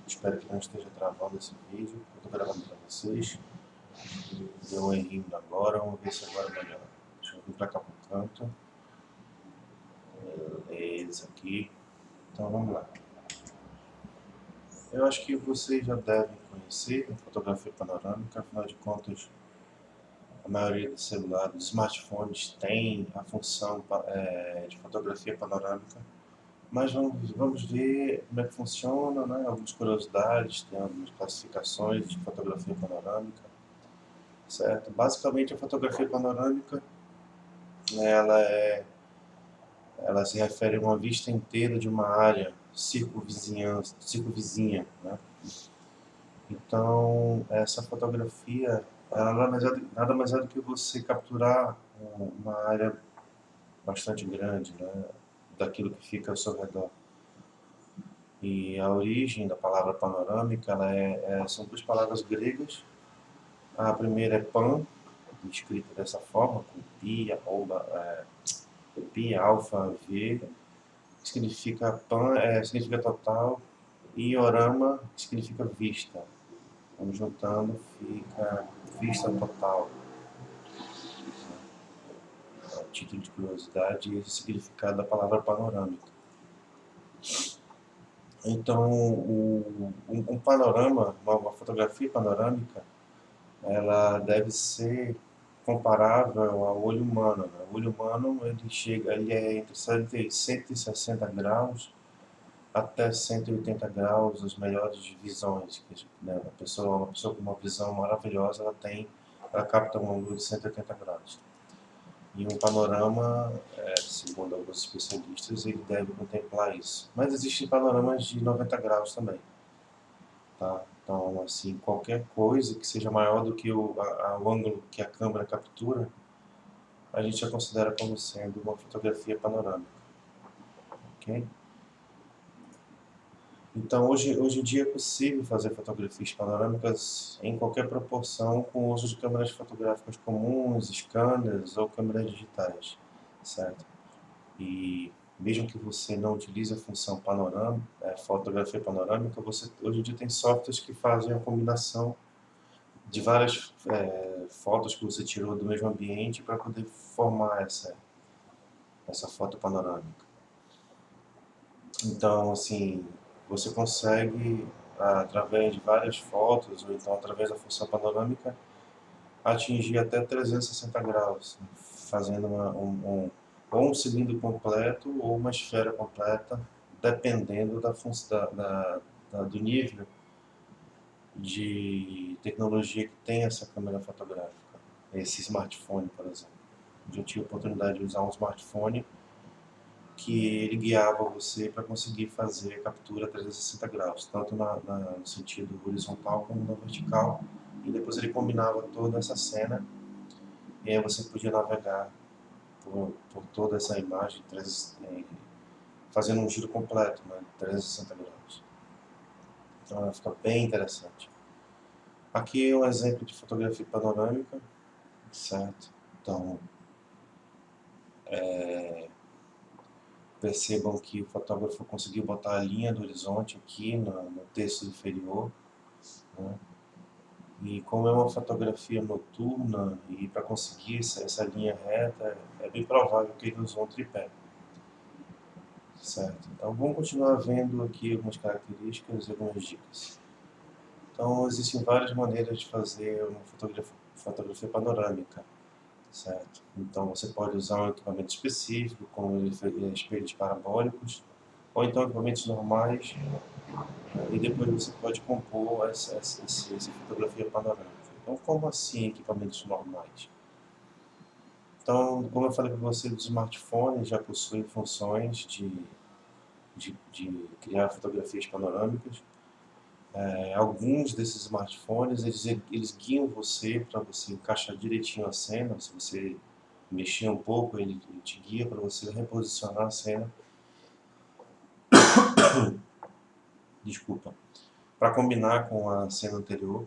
Espero que não esteja travando esse vídeo. Eu estou gravando para vocês. Deu um errinho agora, vamos ver se agora melhora. Deixa eu vir para cá pro canto. Beleza, aqui. Então vamos lá. Eu acho que vocês já devem conhecer a fotografia panorâmica, afinal de contas, a maioria dos celulares, dos smartphones tem a função de fotografia panorâmica. Mas vamos ver como é que funciona, né? Algumas curiosidades, tem algumas classificações de fotografia panorâmica, certo? Basicamente, a fotografia panorâmica, né, ela se refere a uma vista inteira de uma área circunvizinha, né? Então, essa fotografia, ela nada mais é do que você capturar uma área bastante grande, né, daquilo que fica ao seu redor. E a origem da palavra panorâmica, são duas palavras gregas. A primeira é pan, escrita dessa forma, com pi, alfa, v, que significa pan, significa total, e orama, que significa vista. Vamos juntando, fica vista total. É o título de curiosidade e esse significado da palavra panorâmica. Então, um panorama, uma fotografia panorâmica, ela deve ser comparável ao olho humano, né? O olho humano ele é entre 160 graus até 180 graus, as melhores visões, né? Uma pessoa com uma visão maravilhosa, ela capta um ângulo de 180 graus. E um panorama, segundo alguns especialistas, ele deve contemplar isso. Mas existem panoramas de 90 graus também. Tá? Então, assim, qualquer coisa que seja maior do que o ângulo que a câmera captura, a gente já considera como sendo uma fotografia panorâmica. Ok? Então, hoje em dia é possível fazer fotografias panorâmicas em qualquer proporção com o uso de câmeras fotográficas comuns, scanners ou câmeras digitais, certo? E mesmo que você não utilize a função fotografia panorâmica, você hoje em dia tem softwares que fazem a combinação de várias fotos que você tirou do mesmo ambiente para poder formar essa foto panorâmica. Então, assim, você consegue, através de várias fotos, ou então através da função panorâmica, atingir até 360 graus, fazendo ou um cilindro completo ou uma esfera completa, dependendo do nível de tecnologia que tem essa câmera fotográfica, esse smartphone, por exemplo. Eu tive a oportunidade de usar um smartphone que ele guiava você para conseguir fazer a captura 360 graus, tanto no sentido horizontal como no vertical, e depois ele combinava toda essa cena, e aí você podia navegar por toda essa imagem, fazendo um giro completo, né, 360 graus. Então fica bem interessante. Aqui é um exemplo de fotografia panorâmica, certo? Então, percebam que o fotógrafo conseguiu botar a linha do horizonte aqui no terço inferior, né? E como é uma fotografia noturna, e para conseguir essa linha reta, é bem provável que ele usou um tripé, certo? Então vamos continuar vendo aqui algumas características e algumas dicas. Então existem várias maneiras de fazer uma fotografia panorâmica, certo? Então você pode usar um equipamento específico, como espelhos parabólicos, ou então equipamentos normais, e depois você pode compor essa fotografia panorâmica. Então, como assim equipamentos normais? Então, como eu falei para você, os smartphones já possuem funções de criar fotografias panorâmicas. Alguns desses smartphones, eles guiam você para você encaixar direitinho a cena. Se você mexer um pouco, ele te guia para você reposicionar a cena. Desculpa. Para combinar com a cena anterior.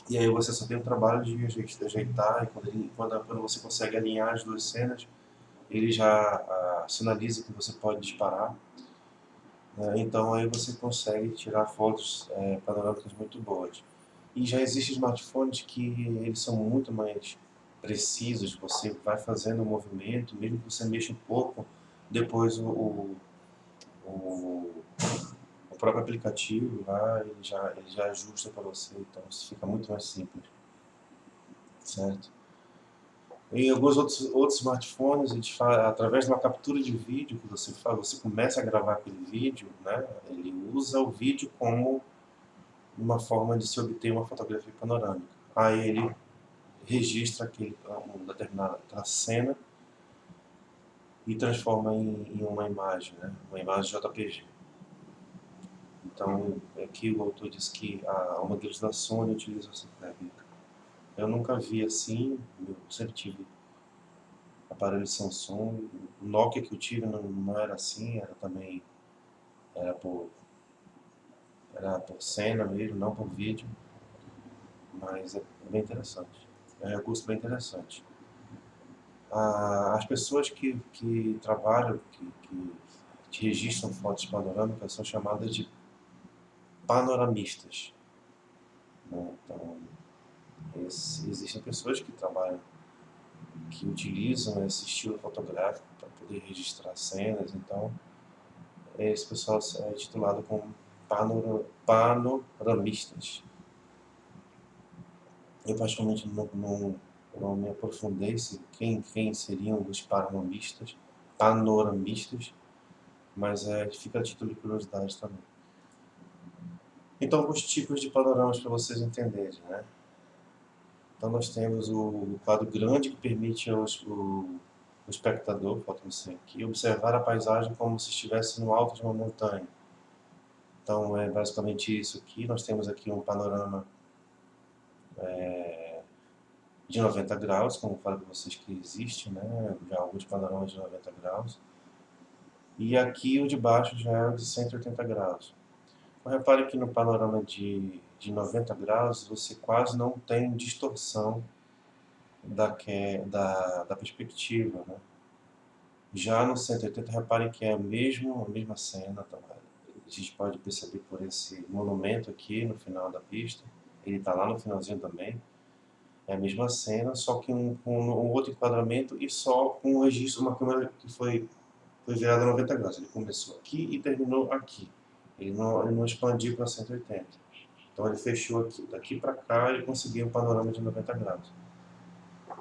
E aí você só tem o trabalho de ajeitar, e quando você consegue alinhar as duas cenas, ele já sinaliza que você pode disparar, Então aí você consegue tirar fotos panorâmicas muito boas. E já existem smartphones que eles são muito mais precisos, você vai fazendo o movimento, mesmo que você mexa um pouco, depois o, o próprio aplicativo lá, ele já ajusta para você, então isso fica muito mais simples, certo? Em alguns outros smartphones, através de uma captura de vídeo que você faz, você começa a gravar aquele vídeo, né? Ele usa o vídeo como uma forma de se obter uma fotografia panorâmica. Aí ele registra uma determinada aquela cena e transforma em uma imagem, né? Uma imagem JPG. Então, aqui o autor diz que a modelos da Sony utilizam essa técnica. Eu nunca vi assim, eu sempre tive aparelho Samsung. O Nokia que eu tive não era assim, era também era por, era por cena mesmo, não por vídeo, mas é bem interessante. É um recurso bem interessante. As pessoas que trabalham, que registram fotos panorâmicas são chamadas de panoramistas, né? Então, existem pessoas que trabalham, que utilizam esse estilo fotográfico para poder registrar cenas. Então, esse pessoal é titulado como panoramistas. Eu particularmente não me aprofundei se quem seriam os panoramistas, mas fica a título de curiosidade também. Então, alguns tipos de panoramas para vocês entenderem, né? Então, nós temos o quadro grande que permite o espectador, falta você aqui, observar a paisagem como se estivesse no alto de uma montanha. Então, é basicamente isso aqui. Nós temos aqui um panorama de 90 graus, como eu falei para vocês que existe, né? Já alguns panoramas de 90 graus. E aqui o de baixo já é o de 180 graus. Então, repare que no panorama de 90 graus você quase não tem distorção da perspectiva, né? Já no 180, repare que é a mesma cena, tá? A gente pode perceber por esse monumento aqui no final da pista, ele está lá no finalzinho também, é a mesma cena, só que com um outro enquadramento e só com um registro, uma câmera que foi virada 90 graus, ele começou aqui e terminou aqui, ele não expandiu para 180, então ele fechou aqui, daqui para cá ele conseguiu um panorama de 90 graus.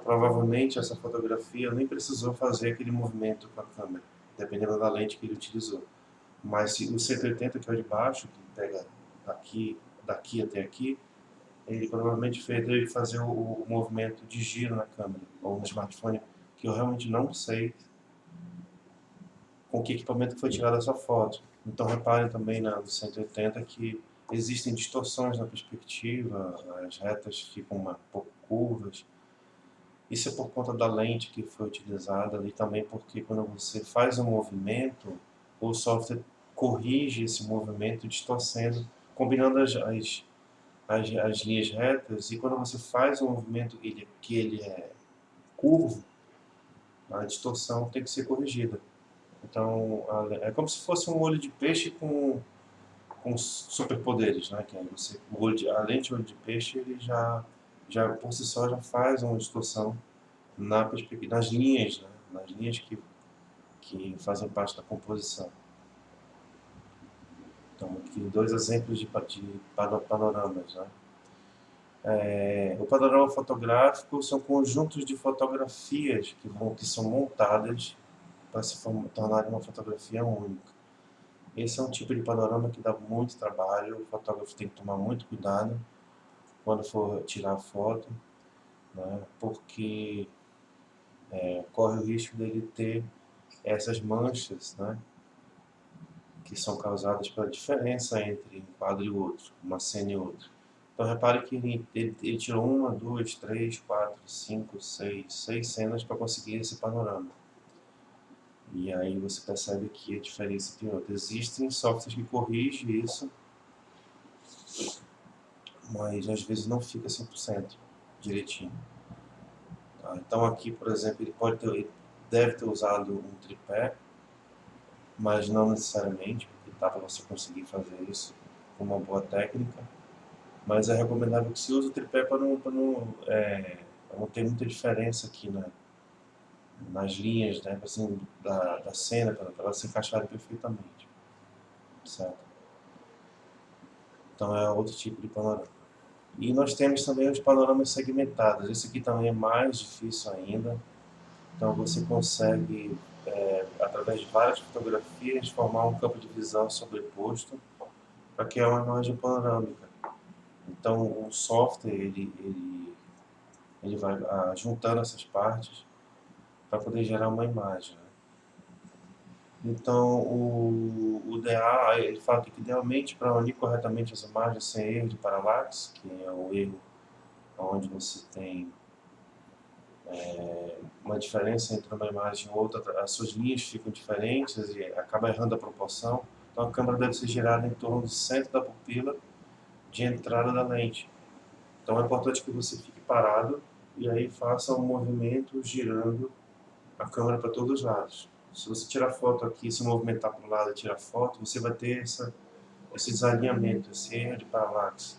Provavelmente essa fotografia nem precisou fazer aquele movimento com a câmera, dependendo da lente que ele utilizou. Mas se o 180, que é o de baixo, que pega daqui até aqui, ele provavelmente teve que fazer o movimento de giro na câmera, ou no smartphone, que eu realmente não sei com que equipamento foi tirada essa foto. Então reparem também no 180 que existem distorções na perspectiva, as retas ficam um pouco curvas. Isso é por conta da lente que foi utilizada e também porque quando você faz um movimento, o software corrige esse movimento distorcendo, combinando as linhas retas, e quando você faz um movimento que ele é curvo, a distorção tem que ser corrigida. Então, é como se fosse um olho de peixe com superpoderes, né? Que aí a lente de olho de peixe, ele já por si só já faz uma distorção nas linhas, né? Nas linhas que fazem parte da composição. Então, aqui dois exemplos de panoramas, né? O panorama fotográfico são conjuntos de fotografias que são montadas para se tornar uma fotografia única. Esse é um tipo de panorama que dá muito trabalho, o fotógrafo tem que tomar muito cuidado quando for tirar a foto, né? Porque corre o risco dele ter essas manchas, né? Que são causadas pela diferença entre um quadro e outro, uma cena e outra. Então repare que ele tirou uma, duas, três, quatro, cinco, seis cenas para conseguir esse panorama. E aí você percebe que a diferença tem outra. Existem softwares que corrigem isso, mas às vezes não fica 100% direitinho. Tá? Então aqui, por exemplo, ele deve ter usado um tripé, mas não necessariamente, dá para você conseguir fazer isso com uma boa técnica, mas é recomendável que se use o tripé para não ter muita diferença aqui nas linhas, né, assim, da cena, para elas se encaixarem perfeitamente, certo? Então é outro tipo de panorama. E nós temos também os panoramas segmentados. Esse aqui também é mais difícil ainda. Então você consegue, através de várias fotografias, formar um campo de visão sobreposto para criar uma imagem panorâmica. Então o software ele vai juntando essas partes para poder gerar uma imagem, né? Então o DA ele fala que idealmente para unir corretamente as imagens sem erro de paralaxe, que é o erro onde você tem uma diferença entre uma imagem e outra, as suas linhas ficam diferentes e acaba errando a proporção. Então a câmera deve ser girada em torno do centro da pupila de entrada da lente. Então é importante que você fique parado e aí faça um movimento girando a câmera para todos os lados. Se você tirar foto aqui, se movimentar para o lado e tirar foto, você vai ter esse desalinhamento, esse erro de paralaxe,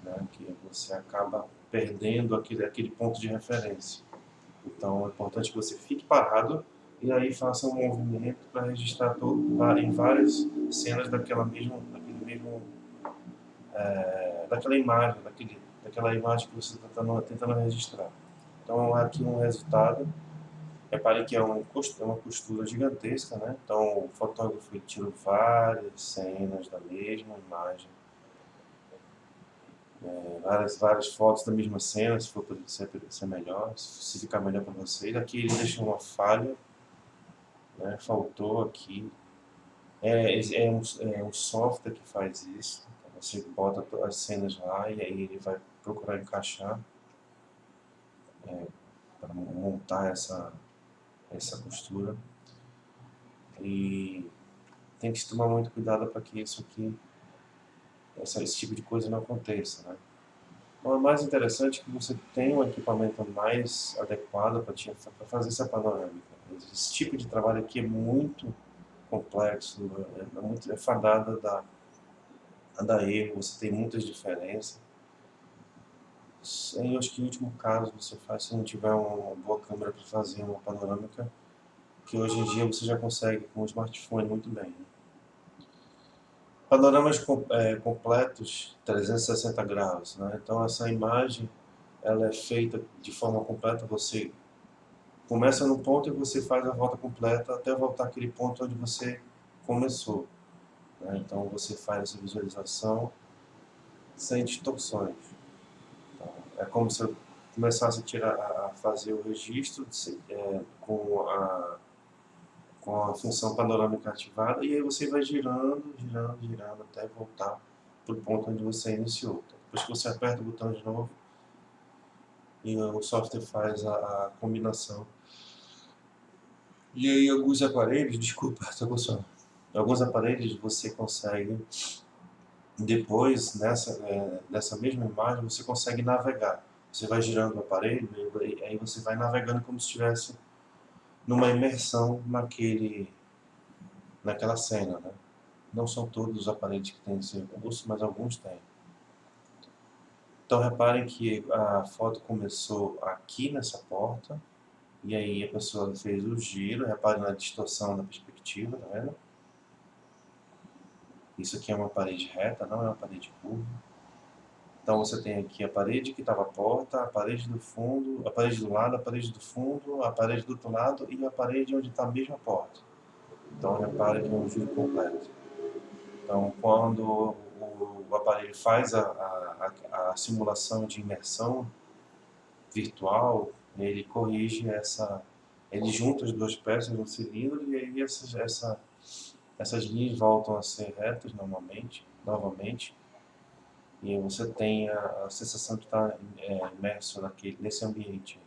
né, que você acaba perdendo aquele ponto de referência. Então é importante que você fique parado e aí faça um movimento para registrar em várias cenas daquela imagem, daquela imagem que você está tentando registrar. Então aqui um resultado. Repare que é uma costura gigantesca, né? Então o fotógrafo tirou várias cenas da mesma imagem, várias fotos da mesma cena, se for ser melhor, se ficar melhor para vocês. Aqui ele deixou uma falha, né? Faltou aqui. É um software que faz isso. Você bota as cenas lá e aí ele vai procurar encaixar para montar essa costura. E tem que se tomar muito cuidado para que esse tipo de coisa não aconteça, né? Então, é mais interessante que você tenha um equipamento mais adequado para fazer essa panorâmica. Esse tipo de trabalho aqui é muito complexo, é fadada a dar erro, você tem muitas diferenças. Eu acho que em último caso você faz se não tiver uma boa câmera para fazer uma panorâmica, que hoje em dia você já consegue com o smartphone muito bem, né? Panoramas completos, 360 graus, né? Então essa imagem ela é feita de forma completa, você começa no ponto e você faz a volta completa até voltar àquele ponto onde você começou, né? Então você faz essa visualização sem distorções. Então, é como se eu começasse a fazer o registro com a função panorâmica ativada e aí você vai girando, girando, girando até voltar para o ponto onde você iniciou. Então, depois que você aperta o botão de novo e o software faz a combinação. E aí alguns aparelhos, desculpa, estou com sono. Alguns aparelhos você consegue, depois nessa mesma imagem, você consegue navegar. Você vai girando o aparelho e aí você vai navegando como se estivesse numa imersão naquela cena, né? Não são todos os aparelhos que têm esse recurso, mas alguns têm. Então reparem que a foto começou aqui nessa porta, e aí a pessoa fez o giro, reparem na distorção da perspectiva, tá vendo? Isso aqui é uma parede reta, não é uma parede curva. Então você tem aqui a parede que estava a porta, a parede do fundo, a parede do lado, a parede do fundo, a parede do outro lado e a parede onde está a mesma porta. Então repare que é um giro completo. Então quando o aparelho faz a simulação de imersão virtual, ele corrige ele junta as duas peças no cilindro e aí essas linhas voltam a ser retas novamente, e você tem a sensação de estar imerso nesse ambiente.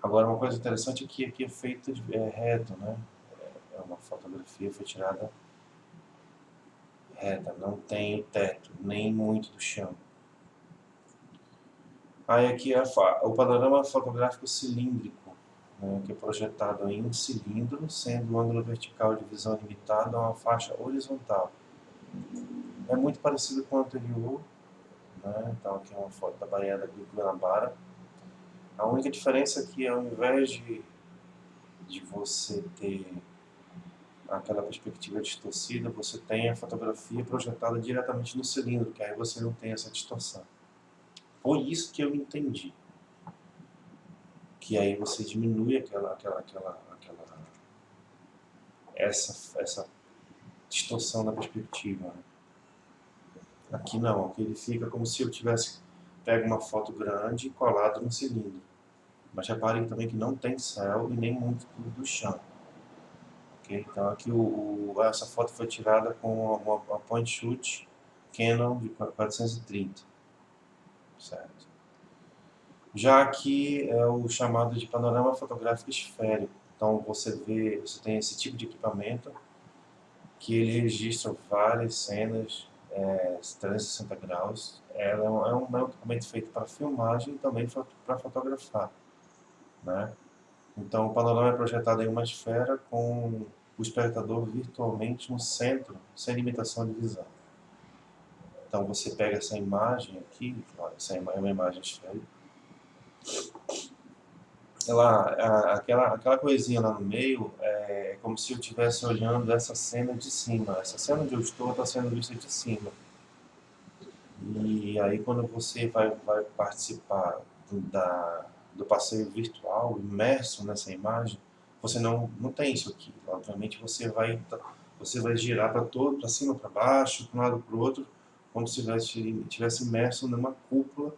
Agora, uma coisa interessante é que aqui é feito reto, né? É uma fotografia foi tirada reta, não tem teto, nem muito do chão. Aí aqui é o panorama fotográfico cilíndrico, né, que é projetado em um cilindro, sendo o ângulo vertical de visão limitado a uma faixa horizontal. É muito parecido com o anterior, né? Então aqui é uma foto da Baía da Guanabara. A única diferença é que ao invés de você ter aquela perspectiva distorcida, você tem a fotografia projetada diretamente no cilindro, que aí você não tem essa distorção. Foi isso que eu entendi. Que aí você diminui essa distorção da perspectiva, né? Aqui não, aqui ele fica como se eu tivesse pego uma foto grande e colado no cilindro. Mas reparem também que não tem céu e nem muito do chão. Okay? Então aqui essa foto foi tirada com uma point shoot Canon de 430, certo? Já aqui é o chamado de panorama fotográfico esférico. Então você tem esse tipo de equipamento que ele registra várias cenas 360 graus. Ela é um equipamento feito para filmagem e também para fotografar, né? Então o panorama é projetado em uma esfera com o espectador virtualmente no centro, sem limitação de visão. Então você pega essa imagem aqui, essa é uma imagem esférica, aquela coisinha lá no meio é como se eu estivesse olhando essa cena de cima. Essa cena onde eu estou está sendo vista de cima. E aí quando você vai participar do passeio virtual, imerso nessa imagem, você não tem isso aqui. Obviamente você vai girar para cima, para baixo, para um lado, para o outro, como se estivesse imerso numa cúpula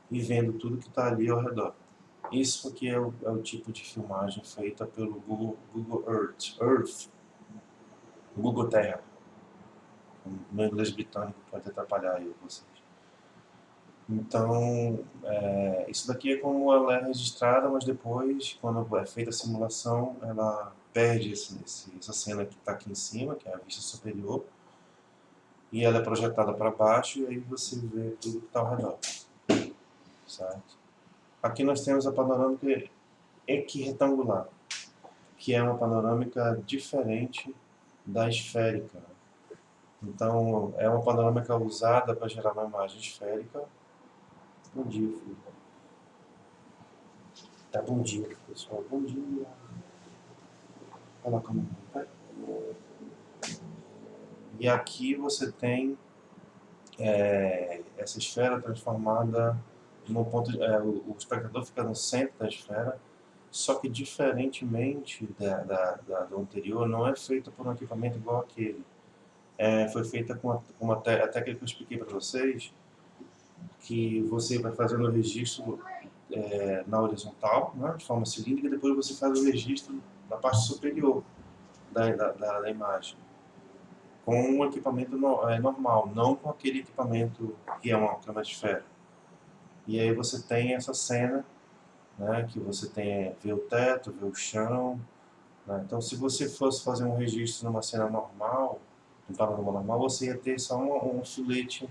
e vendo tudo que está ali ao redor. Isso aqui é o tipo de filmagem feita pelo Google Earth, Google Terra. O meu inglês britânico pode atrapalhar aí vocês. Então, isso daqui é como ela é registrada, mas depois, quando é feita a simulação, ela perde essa cena que está aqui em cima, que é a vista superior, e ela é projetada para baixo, e aí você vê tudo que está ao redor. Certo? Aqui nós temos a panorâmica equiretangular, que é uma panorâmica diferente da esférica. Então, é uma panorâmica usada para gerar uma imagem esférica. Bom dia, filho. Tá, bom dia, pessoal. Bom dia. Olha lá como é. E aqui você tem essa esfera transformada num ponto. O espectador fica no centro da esfera, só que diferentemente do anterior, não é feita por um equipamento igual aquele. Foi feita com a técnica que eu expliquei para vocês, que você vai fazendo o registro na horizontal, né, de forma cilíndrica, e depois você faz o registro na parte superior da imagem, com um equipamento normal, não com aquele equipamento que é uma esfera. E aí você tem essa cena, né, que você vê o teto, vê o chão, né? Então se você fosse fazer um registro numa cena normal, um panorama normal, você ia ter só um filete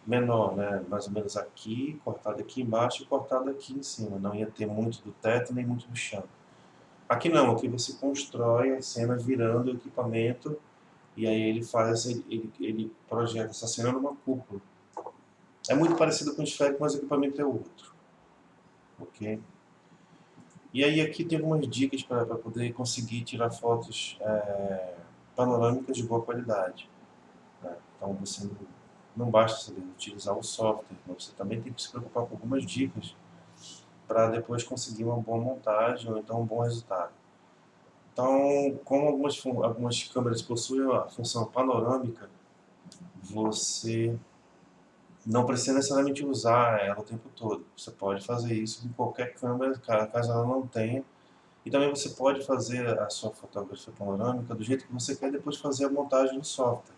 menor, né? Mais ou menos aqui, cortado aqui embaixo e cortado aqui em cima. Não ia ter muito do teto nem muito do chão. Aqui não, aqui você constrói a cena virando o equipamento e aí ele projeta essa cena numa cúpula. É muito parecido com o esférico, mas o equipamento é outro. Ok? E aí aqui tem algumas dicas para poder conseguir tirar fotos panorâmicas de boa qualidade, né? Então você não basta saber utilizar o software, mas você também tem que se preocupar com algumas dicas para depois conseguir uma boa montagem ou então um bom resultado. Então, como algumas câmeras possuem a função panorâmica, você não precisa necessariamente usar ela o tempo todo. Você pode fazer isso em qualquer câmera, caso ela não tenha. E também você pode fazer a sua fotografia panorâmica do jeito que você quer, depois fazer a montagem no software.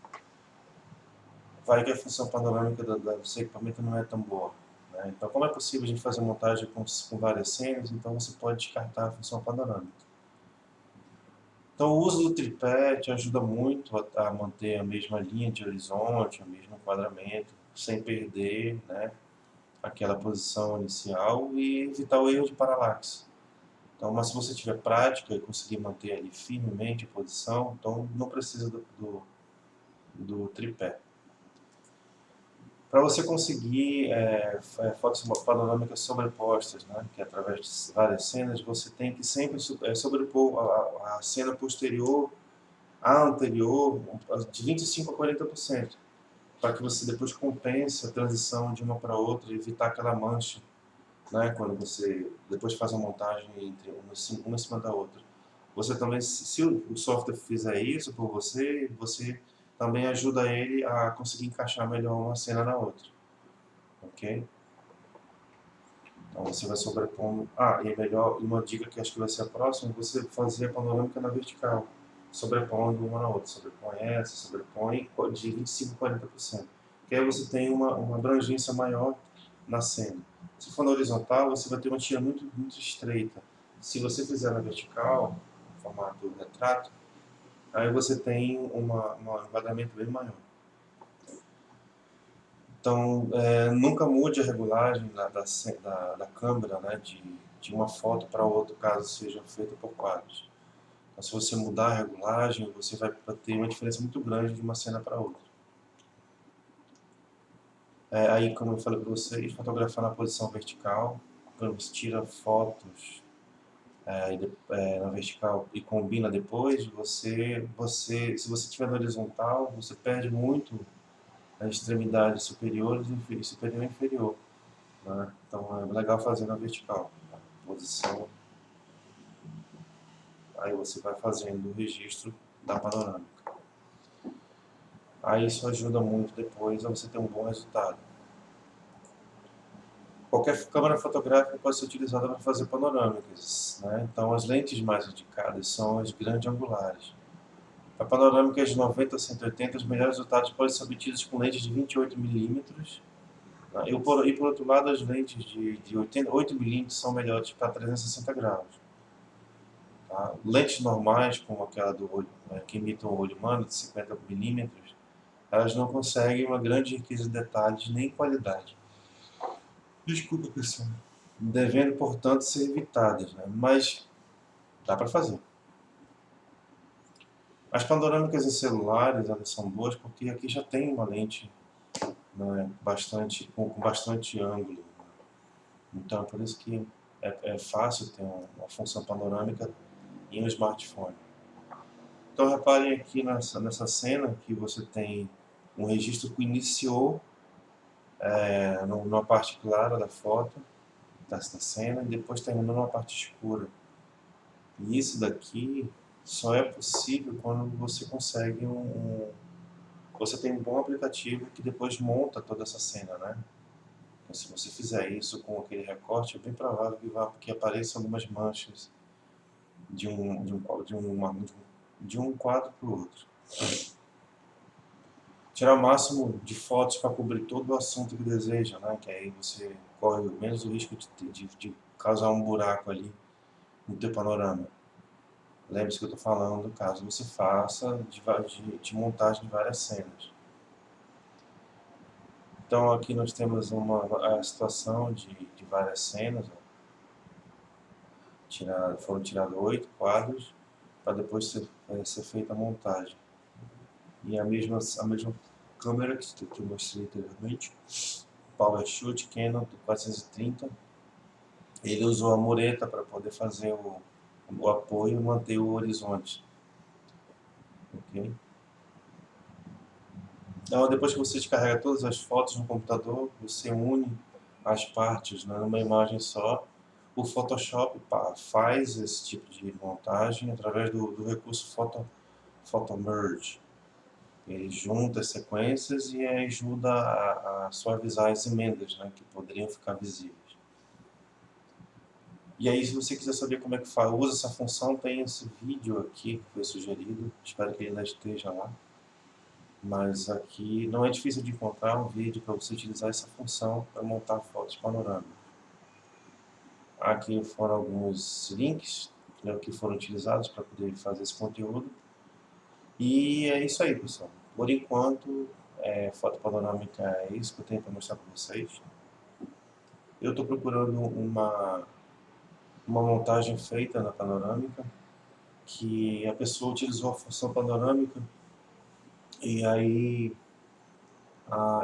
Vai que a função panorâmica do seu equipamento não é tão boa, né? Então, como é possível a gente fazer montagem com várias cenas, então você pode descartar a função panorâmica. Então, o uso do tripé te ajuda muito a manter a mesma linha de horizonte, o mesmo enquadramento, sem perder, né, aquela posição inicial e evitar o erro de paralaxe. Então, mas se você tiver prática e conseguir manter ali firmemente a posição, então não precisa do tripé. Para você conseguir fotos panorâmicas sobrepostas, né, que através de várias cenas, você tem que sempre sobrepor a cena posterior à anterior de 25% a 40%, para que você depois compense a transição de uma para outra e evitar aquela mancha, né, quando você depois faz a montagem entre uma em cima da outra. Você também, se o software fizer isso por você, você também ajuda ele a conseguir encaixar melhor uma cena na outra. Ok? Então você vai sobrepondo. Ah, e é melhor, uma dica que acho que vai ser a próxima, você fazer a panorâmica na vertical, sobrepondo uma na outra. Sobrepõe essa, sobrepõe de 25% a 40%. Que aí você tem uma abrangência maior na cena. Se for na horizontal, você vai ter uma tira muito estreita. Se você fizer na vertical, no formato retrato, aí você tem um enquadramento bem maior. Então, nunca mude a regulagem da câmera, né, de uma foto para outra, caso seja feita por quadros. Então, se você mudar a regulagem, você vai ter uma diferença muito grande de uma cena para outra. Aí, como eu falei para vocês, fotografar na posição vertical, quando você tira fotos na vertical e combina depois, se você estiver na horizontal, você perde muito as extremidades superiores, superior e inferior. Né? Então é legal fazer na vertical, né? Posição. Aí você vai fazendo o registro da panorâmica. Aí isso ajuda muito depois a você ter um bom resultado. Qualquer câmera fotográfica pode ser utilizada para fazer panorâmicas, né? Então as lentes mais indicadas são as grandes angulares. Para panorâmicas de 90 a 180, os melhores resultados podem ser obtidos com lentes de 28 mm. Né? E por outro lado, as lentes de 8 mm são melhores para 360 graus. Tá? Lentes normais, como aquela do olho, que imitam o olho humano, de 50 mm, elas não conseguem uma grande riqueza de detalhes nem qualidade. Desculpa, pessoal. Devendo, portanto, ser evitadas, né? Mas dá para fazer. As panorâmicas em celulares, elas são boas porque aqui já tem uma lente, né, com bastante ângulo. Né? Então, por isso que é fácil ter uma função panorâmica em um smartphone. Então reparem aqui nessa cena que você tem um registro que iniciou numa parte clara da foto, da cena, e depois terminou numa parte escura. E isso daqui só é possível quando você consegue você tem um bom aplicativo que depois monta toda essa cena, né? Então, se você fizer isso com aquele recorte, é bem provável que apareçam algumas manchas de um quadro para o outro. Tirar o máximo de fotos para cobrir todo o assunto que deseja, né? Que aí você corre menos o risco de causar um buraco ali no teu panorama. Lembre-se que eu estou falando caso você faça de montagem de várias cenas. Então aqui nós temos a situação de várias cenas. Ó. Foram tirados 8 quadros para depois ser feita a montagem. E a mesma câmera que eu mostrei anteriormente, PowerShoot Canon 430, ele usou a mureta para poder fazer o apoio e manter o horizonte. Okay? Então, depois que você descarrega todas as fotos no computador, você une as partes, né, numa imagem só. O Photoshop faz esse tipo de montagem através do recurso Photo Merge. Ele junta as sequências e ajuda a suavizar as emendas, né, que poderiam ficar visíveis. E aí, se você quiser saber como é que usa essa função, tem esse vídeo aqui que foi sugerido. Espero que ele ainda esteja lá. Mas aqui não é difícil de encontrar um vídeo para você utilizar essa função para montar fotos panorâmicas. Aqui foram alguns links, né, que foram utilizados para poder fazer esse conteúdo. E é isso aí, pessoal. Por enquanto, foto panorâmica é isso que eu tenho para mostrar para vocês. Eu estou procurando uma uma montagem feita na panorâmica, que a pessoa utilizou a função panorâmica e aí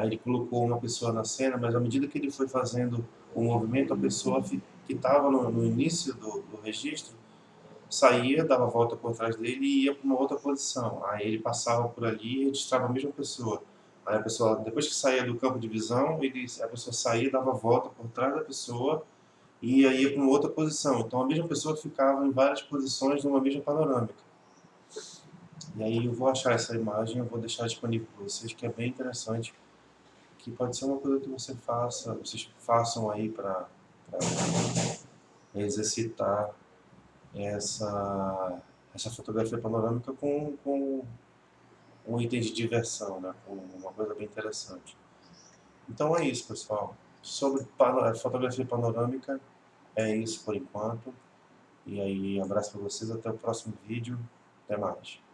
ele colocou uma pessoa na cena, mas à medida que ele foi fazendo o movimento, a pessoa que estava no início do registro saía, dava a volta por trás dele e ia para uma outra posição. Aí ele passava por ali e registrava a mesma pessoa. Aí a pessoa, depois que saía do campo de visão, a pessoa saía, dava a volta por trás da pessoa e ia para uma outra posição. Então a mesma pessoa ficava em várias posições numa mesma panorâmica. E aí eu vou achar essa imagem, eu vou deixar disponível para vocês, que é bem interessante, que pode ser uma coisa que vocês façam aí para exercitar essa, essa fotografia panorâmica com um item de diversão, né? Com uma coisa bem interessante. Então é isso, pessoal. Sobre fotografia panorâmica, é isso por enquanto. E aí, abraço para vocês, até o próximo vídeo. Até mais.